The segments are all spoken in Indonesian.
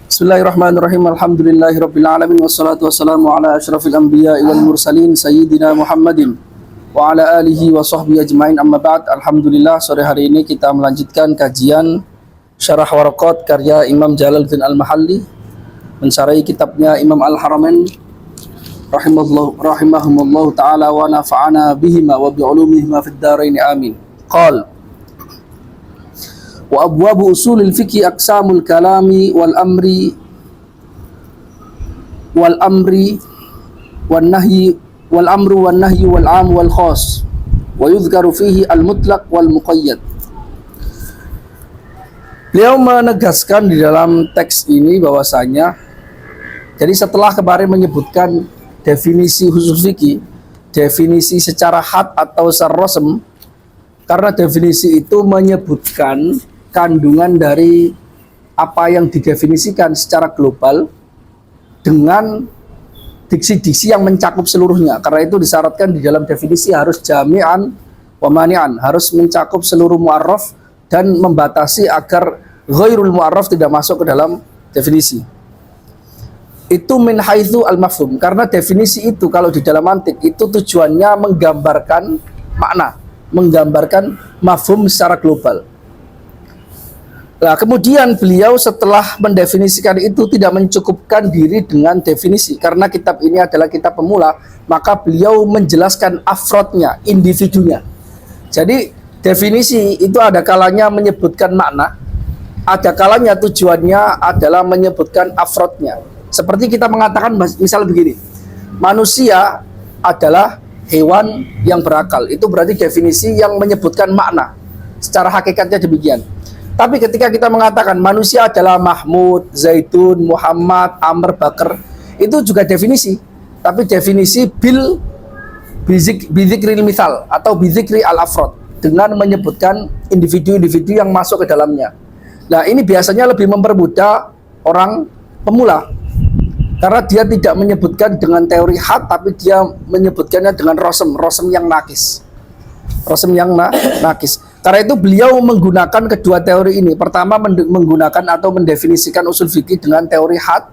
Bismillahirrahmanirrahim. Alhamdulillahirabbil alamin wassalatu wassalamu ala asyrafil anbiya'i wal mursalin sayyidina Muhammadin wa ala alihi wa sahbihi ajmain. Amma ba'd. Alhamdulillah, sore hari ini kita melanjutkan kajian Syarah Waraqat karya Imam Jalaluddin Al-Mahalli mensyarahi kitabnya Imam Al-Haramain rahimahumullah ta'ala wa nafa'ana bihima wa bi'ulumihima fid dharain amin. Qala wa abwabu usulil fiqhi aqsamul kalami wal amri wan nahyi wal amru wan nahyi wal am wal khas wa yudhkaru fihi al mutlaq wal muqayyad. Beliau menegaskan di dalam teks ini bahwasanya jadi setelah kemarin menyebutkan definisi usul fikih, definisi secara had atau secara rosem, karena definisi itu menyebutkan kandungan dari apa yang didefinisikan secara global dengan diksi-diksi yang mencakup seluruhnya. Karena itu disyaratkan di dalam definisi harus jami'an wa mani'an, harus mencakup seluruh mu'arraf dan membatasi agar ghairul mu'arraf tidak masuk ke dalam definisi. Itu min haitsu al-mafhum, karena definisi itu kalau di dalam mantik itu tujuannya menggambarkan makna, menggambarkan mafhum secara global. Nah, kemudian beliau setelah mendefinisikan itu tidak mencukupkan diri dengan definisi, karena kitab ini adalah kitab pemula, maka beliau menjelaskan afrodnya, individunya. Jadi definisi itu ada kalanya menyebutkan makna, ada kalanya tujuannya adalah menyebutkan afrodnya. Seperti kita mengatakan misal begini, manusia adalah hewan yang berakal, itu berarti definisi yang menyebutkan makna, secara hakikatnya demikian. Tapi ketika kita mengatakan manusia adalah Mahmud, Zaitun, Muhammad, Amr, Bakar, itu juga definisi. Tapi definisi bidzikril misal atau bidzikri al-afrod, dengan menyebutkan individu-individu yang masuk ke dalamnya. Nah, ini biasanya lebih mempermudah orang pemula, karena dia tidak menyebutkan dengan teori had, tapi dia menyebutkannya dengan rosem yang nakis. Rosem yang nakis. Karena itu beliau menggunakan kedua teori ini. Pertama menggunakan atau mendefinisikan usul fikih dengan teori had.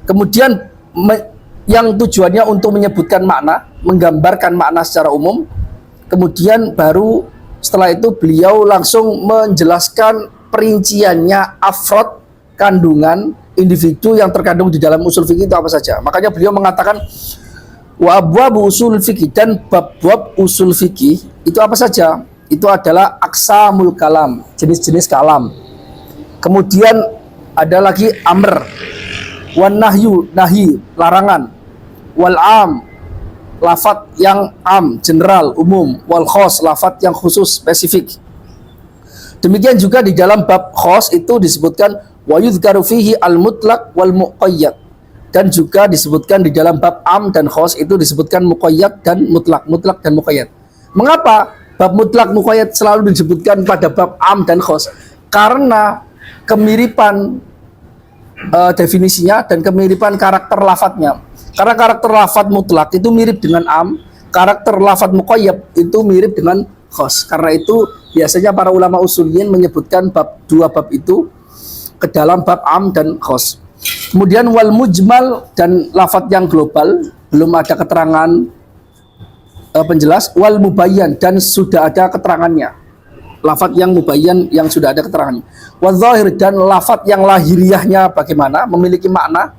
Kemudian yang tujuannya untuk menyebutkan makna, menggambarkan makna secara umum. Kemudian baru setelah itu beliau langsung menjelaskan perinciannya afrod, kandungan individu yang terkandung di dalam usul fikih itu apa saja. Makanya beliau mengatakan wa abwabu usul fikih, dan bab-bab usul fikih itu apa saja? Itu adalah aqsamul kalam, jenis-jenis kalam. Kemudian ada lagi amr, wan nahyu, nahi, larangan, wal am, lafat yang am, general, umum, wal khos, lafat yang khusus, spesifik. Demikian juga di dalam bab khos itu disebutkan wa yudhkaru fihi al mutlaq wal muqayyad, dan juga disebutkan di dalam bab am dan khos itu disebutkan muqayyad dan mutlak dan muqayyad. Mengapa bab mutlak muqayyad selalu disebutkan pada bab am dan khos? Karena kemiripan definisinya dan kemiripan karakter lafadznya. Karena karakter lafadz mutlak itu mirip dengan am, karakter lafadz muqayyad itu mirip dengan khos. Karena itu biasanya para ulama usuliyin menyebutkan dua bab itu ke dalam bab am dan khos. Kemudian wal mujmal, dan lafadz yang global belum ada keterangan penjelas, wal mubayyan, dan sudah ada keterangannya, lafadz yang mubayyan yang sudah ada keterangannya, wal zahir, dan lafadz yang lahiriahnya bagaimana, memiliki makna.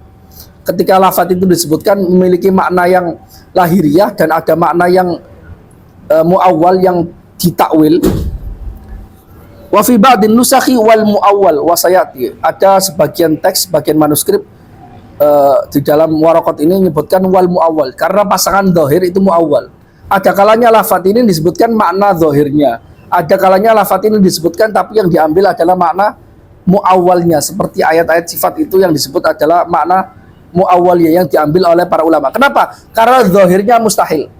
Ketika lafadz itu disebutkan memiliki makna yang lahiriah dan ada makna yang muawwal yang ditakwil. Wa fi ba'din nusakhi wal muawwal wa sayati, ada sebagian teks, sebagian manuskrip di dalam waraqat ini menyebutkan wal muawwal, karena pasangan zahir itu muawwal. Ada kalanya lafaz ini disebutkan makna zahirnya, ada kalanya lafaz ini disebutkan tapi yang diambil adalah makna muawwalnya, seperti ayat-ayat sifat itu yang disebut adalah makna muawwalnya yang diambil oleh para ulama. Kenapa? Karena zahirnya mustahil,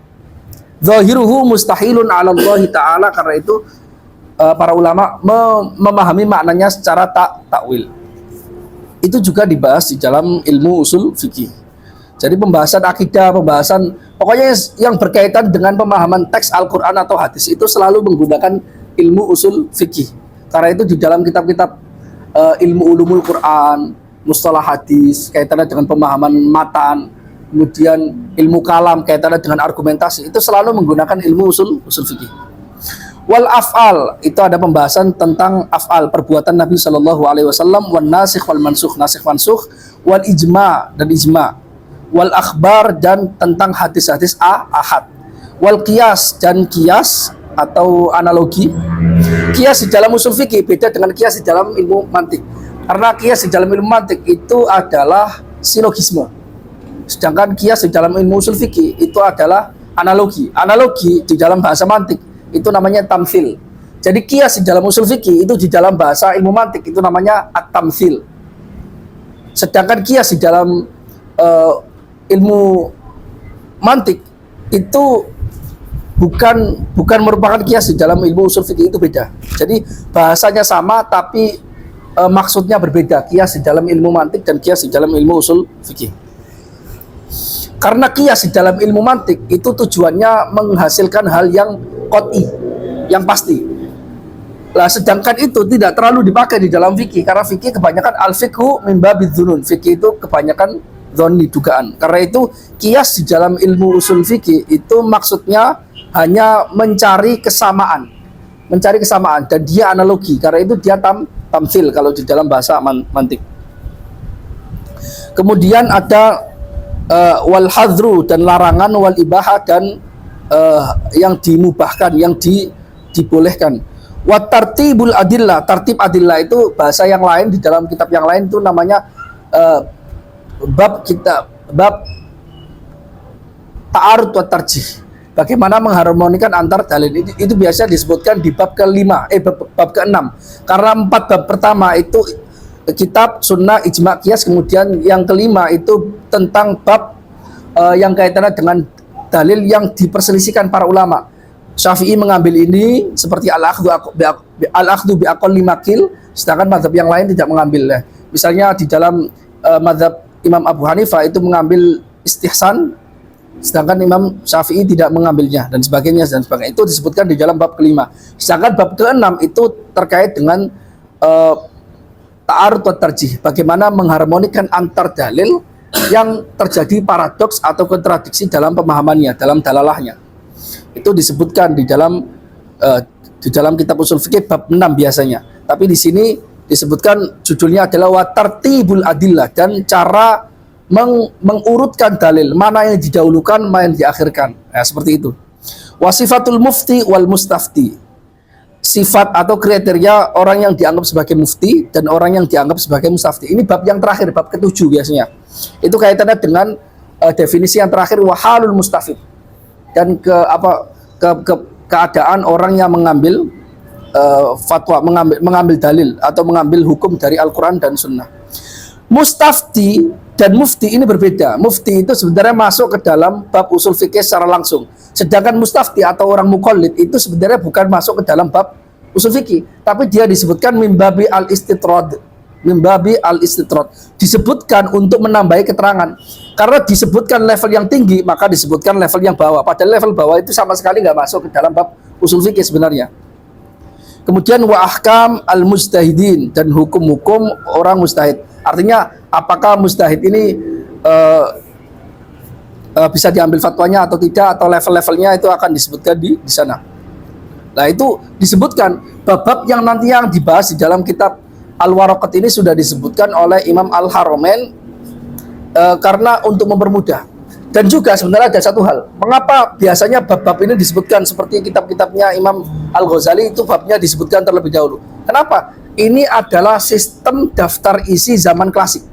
zahiruhu mustahilun 'ala Allah Ta'ala. Karena itu para ulama memahami maknanya secara takwil. Itu juga dibahas di dalam ilmu usul fikih. Jadi pembahasan akidah, pembahasan pokoknya yang berkaitan dengan pemahaman teks Al-Quran atau hadis itu selalu menggunakan ilmu usul fikih. Karena itu di dalam kitab-kitab ilmu ulumul Quran, mustalah hadis, kaitannya dengan pemahaman matan, kemudian ilmu kalam, kaitannya dengan argumentasi, itu selalu menggunakan ilmu usul fikih. Wal af'al, itu ada pembahasan tentang af'al, perbuatan Nabi Shallallahu Alaihi Wasallam. Wan nasikh wal mansukh, nasikh mansukh. Wal ijma, dan ijma. Wal akhbar, dan tentang hadis-hadis ahad. Wal qiyas, dan qiyas atau analogi. Qiyas di dalam usul fikih beda dengan qiyas di dalam ilmu mantik. Karena qiyas di dalam ilmu mantik itu adalah silogisme, sedangkan qiyas di dalam ilmu usul fikih itu adalah analogi. Analogi di dalam bahasa mantik itu namanya tamthil. Jadi qiyas di dalam usul fikih itu di dalam bahasa ilmu mantik itu namanya at-tamthil. Sedangkan qiyas di dalam ilmu mantik itu bukan merupakan qiyas di dalam ilmu usul fikih, itu beda. Jadi bahasanya sama tapi maksudnya berbeda, qiyas di dalam ilmu mantik dan qiyas di dalam ilmu usul fikih. Karena qiyas di dalam ilmu mantik itu tujuannya menghasilkan hal yang qat'i, yang pasti. Lah sedangkan itu tidak terlalu dipakai di dalam fikih, karena fikih kebanyakan al-fiqhu min babidzunun, fikih itu kebanyakan dzanni, dugaan. Karena itu qiyas di dalam ilmu usul fikih itu maksudnya hanya mencari kesamaan dan dia analogi. Karena itu dia tamthil kalau di dalam bahasa mantik. Kemudian ada wal hadru, dan larangan, wal ibaha, dan yang dimubahkan, yang dibolehkan. Wa tartibul adillah, tartib adillah itu bahasa yang lain, di dalam kitab yang lain itu namanya bab ta'arud wa tarjih. Bagaimana mengharmonikan antar dalil, itu biasa disebutkan di bab ke-5, bab ke-6. Karena 4 bab pertama itu kitab, sunnah, ijma, qiyas, kemudian yang kelima itu tentang bab yang kaitannya dengan dalil yang diperselisihkan para ulama. Syafi'i mengambil ini seperti al-akhdhu bi aqalli makil, sedangkan mazhab yang lain tidak mengambil. Misalnya di dalam mazhab Imam Abu Hanifah itu mengambil istihsan, sedangkan Imam Syafi'i tidak mengambilnya, dan sebagainya. Itu disebutkan di dalam bab ke-5. Sedangkan bab ke-6 itu terkait dengan ta'arud wa tarjih, bagaimana mengharmonikan antar dalil yang terjadi paradoks atau kontradiksi dalam pemahamannya, dalam dalalahnya. Itu disebutkan di dalam kitab usul fikih bab 6 biasanya. Tapi di sini disebutkan judulnya adalah wa tartibul adillah, dan cara mengurutkan dalil, mana yang didahulukan, mana yang diakhirkan. Nah, seperti itu. Wasifatul mufti wal mustafti, sifat atau kriteria orang yang dianggap sebagai mufti dan orang yang dianggap sebagai mustafti. Ini bab yang terakhir, bab ke-7 biasanya. Itu kaitannya dengan definisi yang terakhir, wahalul mustafid, dan keadaan orang yang mengambil fatwa, mengambil dalil atau mengambil hukum dari Al-Quran dan Sunnah. Mustafti dan mufti ini berbeda. Mufti itu sebenarnya masuk ke dalam bab usul fikih secara langsung. Sedangkan mustafti atau orang muqallid itu sebenarnya bukan masuk ke dalam bab usul fikih, tapi dia disebutkan mimbabi al-istitrad. Mimbabi al-istitrad. Disebutkan untuk menambahi keterangan. Karena disebutkan level yang tinggi, maka disebutkan level yang bawah. Padahal level bawah itu sama sekali nggak masuk ke dalam bab usul fikih sebenarnya. Kemudian wa ahkam al-mujtahidin, dan hukum-hukum orang mujtahid. Artinya apakah mujtahid ini bisa diambil fatwanya atau tidak, atau level-levelnya itu akan disebutkan di sana. Nah, itu disebutkan bab-bab yang nanti yang dibahas di dalam kitab Al-Waraqat ini sudah disebutkan oleh Imam Al-Haramain karena untuk mempermudah. Dan juga sebenarnya ada satu hal, mengapa biasanya bab-bab ini disebutkan seperti kitab-kitabnya Imam Al-Ghazali, itu babnya disebutkan terlebih dahulu. Kenapa? Ini adalah sistem daftar isi zaman klasik.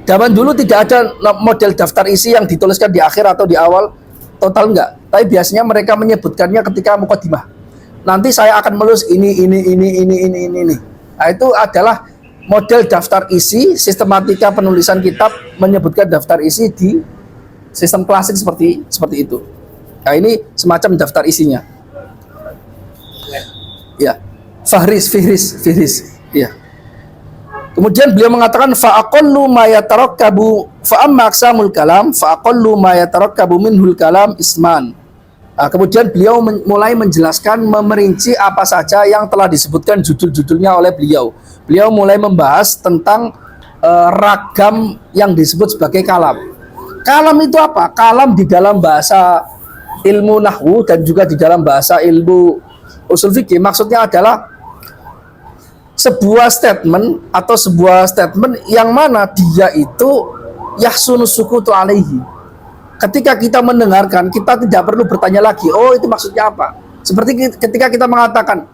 Zaman dulu tidak ada model daftar isi yang dituliskan di akhir atau di awal, total enggak. Tapi biasanya mereka menyebutkannya ketika muqaddimah. Nanti saya akan menulis ini. Nah, itu adalah model daftar isi, sistematika penulisan kitab menyebutkan daftar isi di sistem klasik seperti itu. Nah, ini semacam daftar isinya. Ya. Fihris. Ya. Kemudian beliau mengatakan fa aqallu ma yatarakkabu fa amma aqsamul kalam fa aqallu ma yatarakkabu minhul kalam isman. Kemudian beliau mulai menjelaskan, memerinci apa saja yang telah disebutkan judul-judulnya oleh beliau. Beliau mulai membahas tentang ragam yang disebut sebagai kalam. Kalam itu apa? Kalam di dalam bahasa ilmu nahwu dan juga di dalam bahasa ilmu usul fikih maksudnya adalah sebuah statement atau sebuah statement yang mana dia itu yahsunu sukutu alaihi. Ketika kita mendengarkan, kita tidak perlu bertanya lagi, oh itu maksudnya apa? Seperti ketika kita mengatakan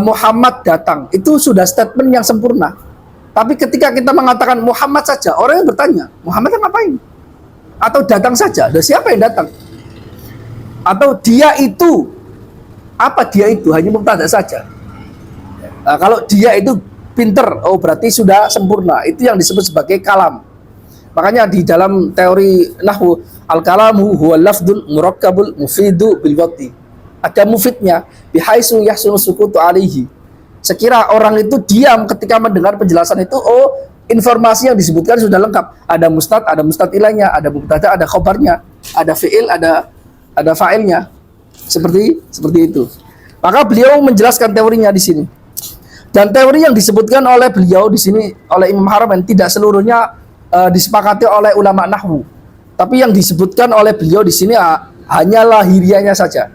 Muhammad datang, itu sudah statement yang sempurna. Tapi ketika kita mengatakan Muhammad saja, orang yang bertanya, Muhammad yang ngapain? Atau datang saja, dan siapa yang datang? Atau dia itu, apa dia itu? Hanya mubtada saja. Kalau dia itu pinter, oh berarti sudah sempurna. Itu yang disebut sebagai kalam. Makanya di dalam teori nahwu, al-kalamu huwa lafdun murakkabul mufidu bil waqti. Ada mufidnya, bihaisu yahsunu sukutu alaihi. Sekira orang itu diam ketika mendengar penjelasan itu, oh informasi yang disebutkan sudah lengkap. Ada mustad ilahnya, ada mubtada, ada khobarnya, ada fi'il, ada fa'ilnya. Seperti itu. Maka beliau menjelaskan teorinya di sini. Dan teori yang disebutkan oleh beliau di sini oleh Imam Haramain tidak seluruhnya disepakati oleh ulama nahwu. Tapi yang disebutkan oleh beliau di sini hanya lahiriahnya saja.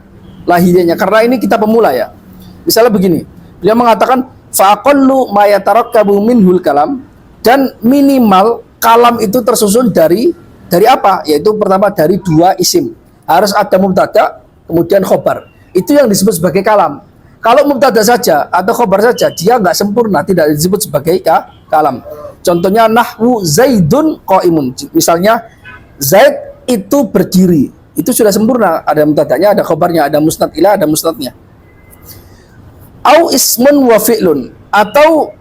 Lahiriahnya, karena ini kita pemula ya. Misalnya begini, beliau mengatakan faqallu ma yatarakkabu minhul kalam, dan minimal kalam itu tersusun dari apa? Yaitu pertama dari dua isim. Harus ada mubtada, kemudian khobar. Itu yang disebut sebagai kalam. Kalau mubtada saja atau khobar saja, dia nggak sempurna, tidak disebut sebagai kalam. Contohnya nahwu Zaidun qaimun. Misalnya Zaid itu berdiri. Itu sudah sempurna. Ada mubtadanya, ada khobarnya, ada musnad ilah, ada musnadnya. Au ismun wa fi'lun, atau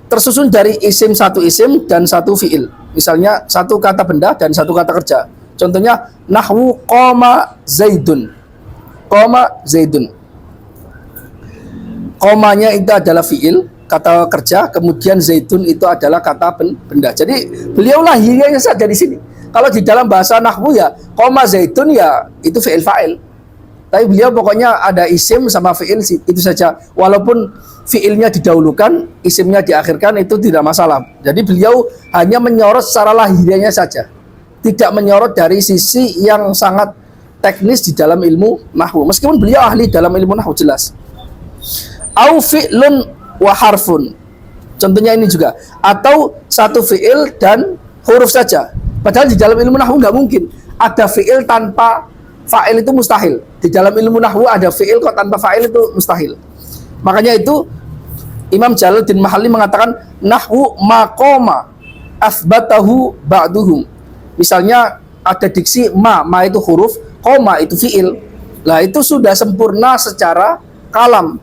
tersusun dari isim, satu isim dan satu fi'il. Misalnya satu kata benda dan satu kata kerja. Contohnya nahwu qama Zaidun. Qama Zaidun. Qamanya itu adalah fi'il, kata kerja, kemudian zaitun itu adalah kata benda. Jadi beliau lahirnya saja di sini. Kalau di dalam bahasa nahwu ya, koma zaitun ya itu fi'il fa'il. Tapi beliau pokoknya ada isim sama fi'il itu saja. Walaupun fi'ilnya didahulukan, isimnya diakhirkan, itu tidak masalah. Jadi beliau hanya menyorot secara lahiriahnya saja. Tidak menyorot dari sisi yang sangat teknis di dalam ilmu nahwu. Meskipun beliau ahli dalam ilmu nahwu jelas. Au fi'lun wa harfun. Contohnya ini juga. Atau satu fi'il dan huruf saja. Padahal di dalam ilmu nahwu nggak mungkin. Ada fi'il tanpa fa'il, itu mustahil. Di dalam ilmu nahwu ada fi'il kok tanpa fa'il, itu mustahil. Makanya itu Imam Jalaluddin Mahalli mengatakan nahwu maqama asbatahu ba'duhum. Misalnya ada diksi ma itu huruf, koma itu fi'il. Lah itu sudah sempurna secara kalam.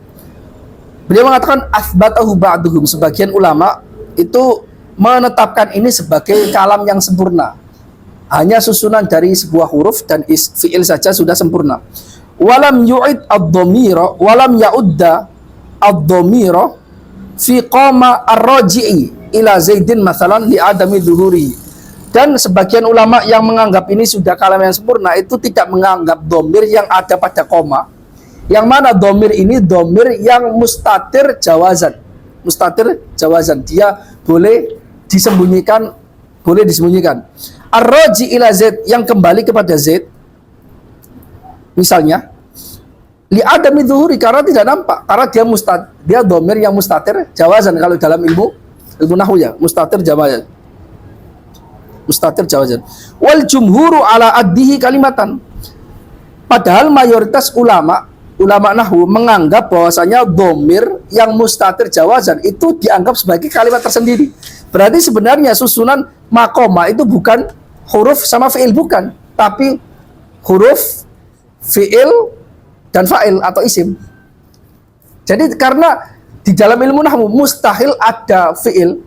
Beliau mengatakan asbatahu ba'duhum, sebagian ulama itu menetapkan ini sebagai kalam yang sempurna. Hanya susunan dari sebuah huruf dan fi'il saja sudah sempurna. Walam yu'id ad-dhamira walam ya'udda ad-dhamira fi qama ar-raji'i ila Zaidin mathalan li adami dhuhuri. Dan sebagian ulama yang menganggap ini sudah kalam yang sempurna itu tidak menganggap dhamir yang ada pada koma. Yang mana dhamir ini dhamir yang mustatir jawazan. Mustatir jawazan. Dia boleh disembunyikan, boleh disembunyikan. Ar-raji ila Zaid, yang kembali kepada Zaid. Misalnya li adami dhuhuri, karena tidak nampak, karena dia dhamir yang mustatir jawazan. Kalau dalam ilmu nahwu ya, mustatir jawazan. Mustatir jawazan. Wal jumhuru ala addihi kalimatan. Padahal mayoritas ulama nahwu menganggap bahwasanya dhamir yang mustatir jawazan itu dianggap sebagai kalimat tersendiri. Berarti sebenarnya susunan makoma itu bukan huruf sama fi'il, bukan, tapi huruf, fi'il, dan fa'il atau isim. Jadi karena di dalam ilmu nahwu mustahil ada fi'il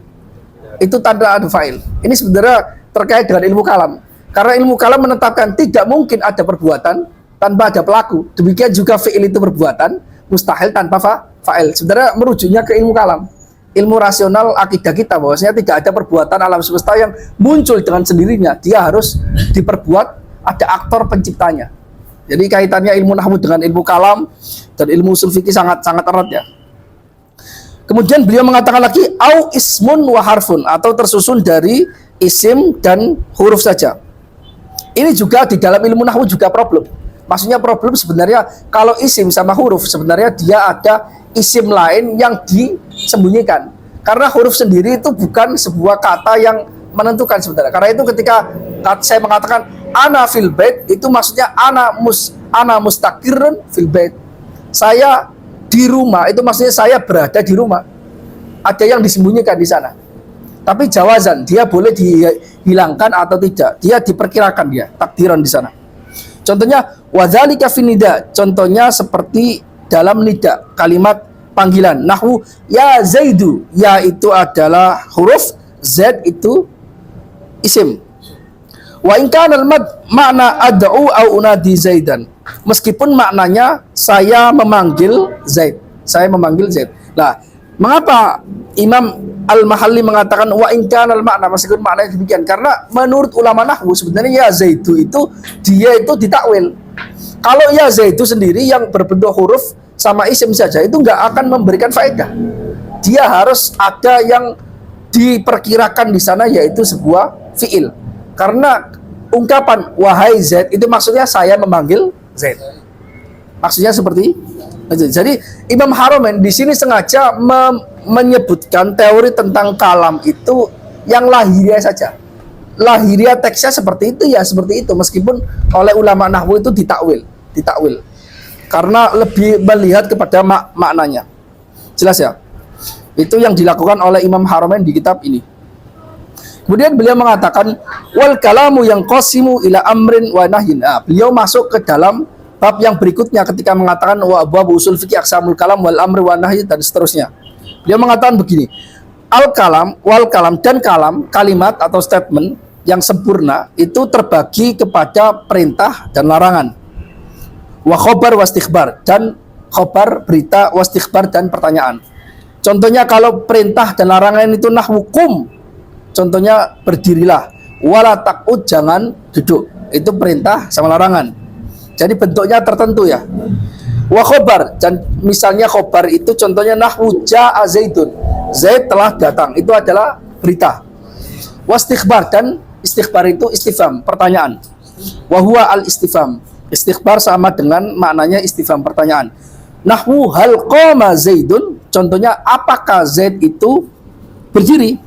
itu tanda ada fa'il. Ini sebenarnya terkait dengan ilmu kalam. Karena ilmu kalam menetapkan tidak mungkin ada perbuatan tanpa ada pelaku. Demikian juga fi'il itu perbuatan, mustahil tanpa fa'il. Sebenarnya merujuknya ke ilmu kalam. Ilmu rasional akidah kita bahwasanya tidak ada perbuatan alam semesta yang muncul dengan sendirinya. Dia harus diperbuat, ada aktor penciptanya. Jadi kaitannya ilmu nahwu dengan ilmu kalam dan ilmu usul fikih sangat erat ya. Kemudian beliau mengatakan lagi au ismun wa harfun, atau tersusun dari isim dan huruf saja. Ini juga di dalam ilmu nahwu juga problem. Maksudnya problem sebenarnya kalau isim sama huruf sebenarnya dia ada isim lain yang disembunyikan. Karena huruf sendiri itu bukan sebuah kata yang menentukan sebenarnya. Karena itu ketika saya mengatakan ana fil bait, itu maksudnya ana mustaqirrun fil bait. Saya di rumah, itu maksudnya saya berada di rumah. Ada yang disembunyikan di sana. Tapi jawazan, dia boleh dihilangkan atau tidak. Dia diperkirakan, dia takdiran di sana. Contohnya wadzalika fin nida. Contohnya seperti dalam nida, kalimat panggilan. Nahwu ya Zaidu. Ya itu adalah huruf, Z itu isim. Wa in kana al-mad makna ad'u au unadi Zaidan. Meskipun maknanya saya memanggil Zaid. Saya memanggil Zaid. Nah, mengapa Imam Al-Mahalli mengatakan wa in kana al-makna, meskipun maknanya demikian? Karena menurut ulama nahwu sebenarnya ya Zaidu itu dia itu ditakwil. Kalau ya Zaidu sendiri yang berbentuk huruf sama isim saja itu nggak akan memberikan faedah. Dia harus ada yang diperkirakan di sana, yaitu sebuah fiil. Karena ungkapan wahai Zaid itu maksudnya saya memanggil Zaid. Maksudnya seperti itu. Jadi Imam Haramain di sini sengaja menyebutkan teori tentang kalam itu yang lahiriah saja. Lahiriah teksnya seperti itu ya seperti itu, meskipun oleh ulama nahwu itu ditakwil. Karena lebih melihat kepada maknanya. Jelas ya? Itu yang dilakukan oleh Imam Haramain di kitab ini. Kemudian beliau mengatakan wal kalamu yang qasimu ila amrin wa nahyin. Nah, beliau masuk ke dalam bab yang berikutnya ketika mengatakan wa abwab usul fikih aqsamul kalam wal amri wa nahyi dan seterusnya. Beliau mengatakan begini, al kalam wal kalam, dan kalam, kalimat atau statement yang sempurna itu terbagi kepada perintah dan larangan. Wa khobar wastikhbar, dan khobar berita, wastikhbar dan pertanyaan. Contohnya kalau perintah dan larangan itu nahwukum, contohnya berdirilah, wala taqud, jangan duduk. Itu perintah sama larangan. Jadi bentuknya tertentu ya. Wa khobar, dan misalnya khobar itu contohnya nahwu ja'a Zaidun, Zaid telah datang, itu adalah berita. Wastikhbar, dan istikhbar itu istifham, pertanyaan. Wa huwa al istifham, istikhbar sama dengan maknanya istifham, pertanyaan. Nahwu hal qama Zaidun, contohnya apakah Zaid itu berdiri?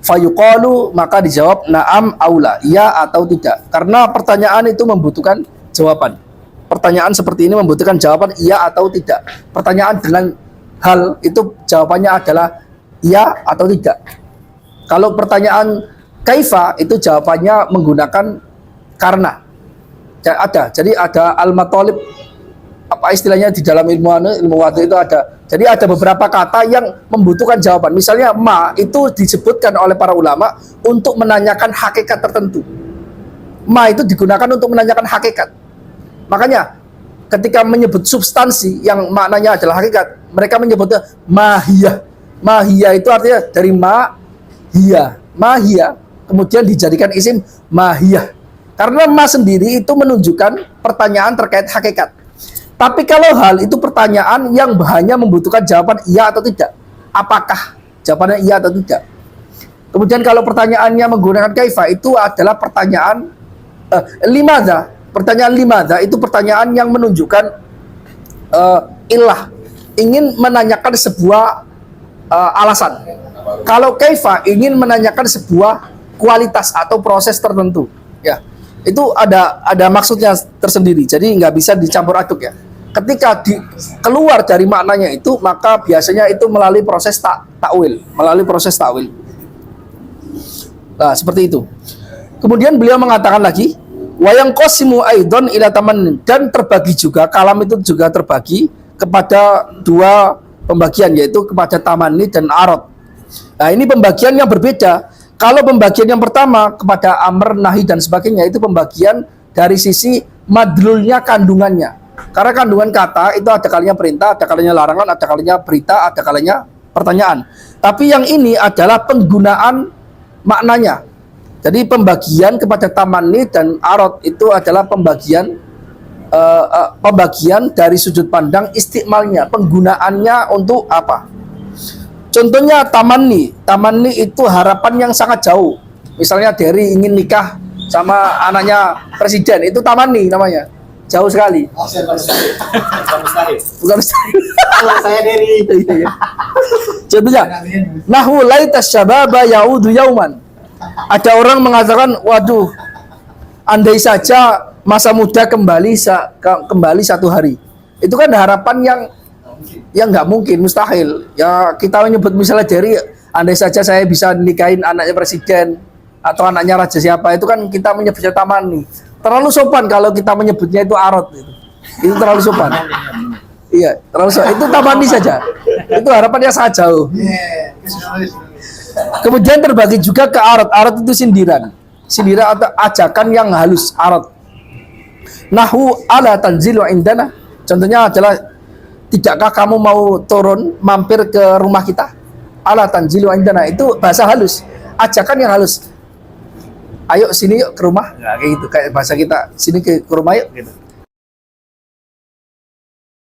Fayuqalu, maka dijawab na'am aula, ya atau tidak. Karena pertanyaan itu membutuhkan jawaban. Pertanyaan seperti ini membutuhkan jawaban iya atau tidak. Pertanyaan dengan hal itu jawabannya adalah iya atau tidak. Kalau pertanyaan kaifa itu jawabannya menggunakan karena. Jadi ada al-matalib, apa istilahnya di dalam ilmu waktu itu ada. Jadi ada beberapa kata yang membutuhkan jawaban. Misalnya ma itu disebutkan oleh para ulama untuk menanyakan hakikat tertentu. Ma itu digunakan untuk menanyakan hakikat. Makanya ketika menyebut substansi yang maknanya adalah hakikat, mereka menyebutnya mahiyah. Mahiyah itu artinya dari mahiyah. Mahiyah kemudian dijadikan isim mahiyah. Karena ma sendiri itu menunjukkan pertanyaan terkait hakikat. Tapi kalau hal itu pertanyaan yang hanya membutuhkan jawaban iya atau tidak. Apakah jawabannya iya atau tidak. Kemudian kalau pertanyaannya menggunakan kaifa itu adalah pertanyaan limadha. Pertanyaan limadha itu pertanyaan yang menunjukkan ilah, ingin menanyakan sebuah alasan. Kalau kaifa ingin menanyakan sebuah kualitas atau proses tertentu, ya itu ada maksudnya tersendiri. Jadi nggak bisa dicampur aduk ya. Ketika keluar dari maknanya itu, maka biasanya itu melalui proses takwil, Nah, seperti itu. Kemudian beliau mengatakan lagi, wayang qasimu aidon ila taman, dan terbagi juga, kalam itu juga terbagi kepada dua pembagian, yaitu kepada tamani dan arad. Nah, ini pembagian yang berbeda. Kalau pembagian yang pertama kepada amr, nahi dan sebagainya, itu pembagian dari sisi madlulnya, kandungannya. Karena kandungan kata itu ada kalinya perintah, ada kalinya larangan, ada kalinya berita, ada kalinya pertanyaan. Tapi yang ini adalah penggunaan maknanya. Jadi pembagian kepada tamani dan arad itu adalah pembagian pembagian dari sudut pandang istikmalnya, penggunaannya untuk apa. Contohnya tamanni. Tamanni itu harapan yang sangat jauh. Misalnya Derry ingin nikah sama anaknya presiden, itu tamanni namanya. Jauh sekali. Bukan mustahil. Kalau saya dari Contohnya, nahu laitas syababa yaudu yauman. Ada orang mengatakan, waduh, andai saja masa muda kembali satu hari. Itu kan harapan yang nggak mungkin, mustahil. Ya kita menyebut misalnya dari andai saja saya bisa nikahin anaknya presiden atau anaknya raja siapa, itu kan kita menyebutnya tamanni. Terlalu sopan kalau kita menyebutnya itu arot gitu. Itu terlalu sopan. Iya, terlalu sopan. Itu tamanni saja. Itu harapannya sangat jauh. Kemudian terbagi juga ke arot. Arot itu sindiran. Sindiran atau ajakan yang halus, arot. Nahu ala tanzilu indana. Contohnya adalah, tidakkah kamu mau turun mampir ke rumah kita? Ala tanzilu indana, itu bahasa halus, ajakan yang halus. Ayo sini yuk ke rumah. Nah, kayak gitu, kayak bahasa kita, sini ke rumah yuk gitu.